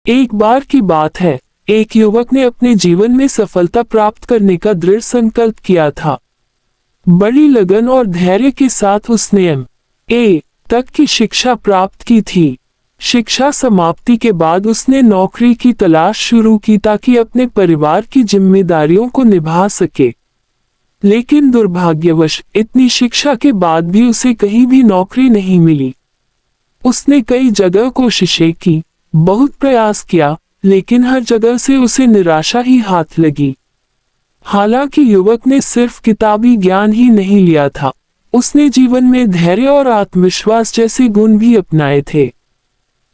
एक बार की बात है, एक युवक ने अपने जीवन में सफलता प्राप्त करने का दृढ़ संकल्प किया था। बड़ी लगन और धैर्य के साथ उसने एम.ए. तक की शिक्षा प्राप्त की थी। शिक्षा समाप्ति के बाद उसने नौकरी की तलाश शुरू की ताकि अपने परिवार की जिम्मेदारियों को निभा सके। लेकिन दुर्भाग्यवश इतनी शिक्षा के बाद भी उसे कहीं भी नौकरी नहीं मिली। उसने कई जगह कोशिशें की, बहुत प्रयास किया, लेकिन हर जगह से उसे निराशा ही हाथ लगी। हालांकि युवक ने सिर्फ किताबी ज्ञान ही नहीं लिया था, उसने जीवन में धैर्य और आत्मविश्वास जैसे गुण भी अपनाए थे।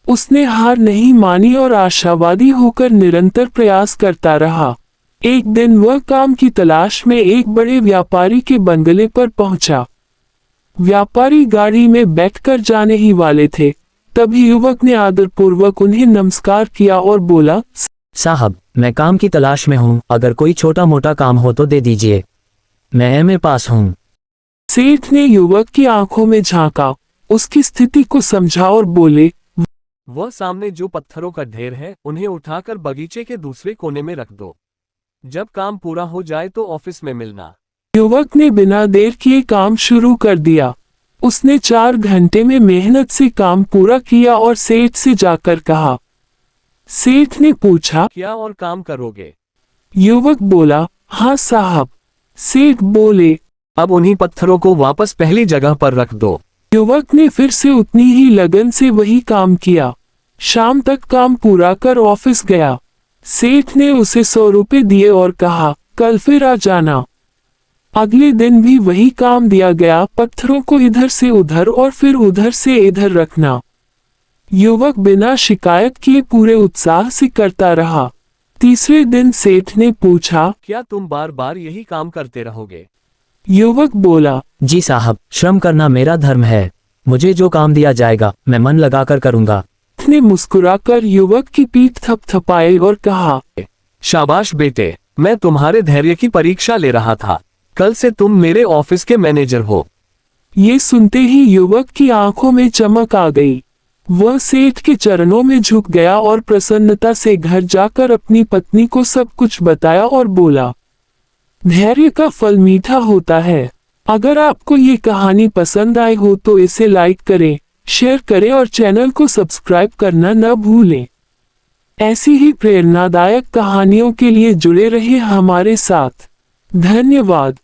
उसने हार नहीं मानी और आशावादी होकर निरंतर प्रयास करता रहा। एक दिन वह काम की तलाश में एक बड़े व्यापारी के बंगले पर पहुंचा। व्यापारी गाड़ी में बैठकर जाने ही वाले थे, तभी युवक ने आदरपूर्वक उन्हें नमस्कार किया और बोला, साहब, मैं काम की तलाश में हूँ, अगर कोई छोटा मोटा काम हो तो दे दीजिए, मैं एमए पास हूँ। सेठ ने युवक की आंखों में झांका, उसकी स्थिति को समझा और बोले, वह सामने जो पत्थरों का ढेर है उन्हें उठाकर बगीचे के दूसरे कोने में रख दो। जब काम पूरा हो जाए तो ऑफिस में मिलना। युवक ने बिना देर किए काम शुरू कर दिया। उसने 4 घंटे में मेहनत से काम पूरा किया और सेठ से जाकर कहा। सेठ ने पूछा, क्या और काम करोगे? युवक बोला, हाँ साहब। सेठ बोले, अब उन्हीं पत्थरों को वापस पहली जगह पर रख दो। युवक ने फिर से उतनी ही लगन से वही काम किया। शाम तक काम पूरा कर ऑफिस गया। सेठ ने उसे 100 रुपये दिए और कहा, कल फिर आ जाना। अगले दिन भी वही काम दिया गया, पत्थरों को इधर से उधर और फिर उधर से इधर रखना। युवक बिना शिकायत किए पूरे उत्साह से करता रहा। तीसरे दिन सेठ ने पूछा, क्या तुम बार बार यही काम करते रहोगे? युवक बोला, जी साहब, श्रम करना मेरा धर्म है, मुझे जो काम दिया जाएगा मैं मन लगाकर करूंगा। ने मुस्कुराकर युवक की पीठ थपथपाई और कहा, शाबाश बेटे, मैं तुम्हारे धैर्य की परीक्षा ले रहा था, कल से तुम मेरे ऑफिस के मैनेजर हो। ये सुनते ही युवक की आंखों में चमक आ गई। वह सेठ के चरणों में झुक गया और प्रसन्नता से घर जाकर अपनी पत्नी को सब कुछ बताया और बोला, धैर्य का फल मीठा होता है। अगर आपको ये कहानी पसंद आई हो तो इसे लाइक करें, शेयर करें और चैनल को सब्सक्राइब करना न भूलें। ऐसी ही प्रेरणादायक कहानियों के लिए जुड़े रहिए हमारे साथ। धन्यवाद।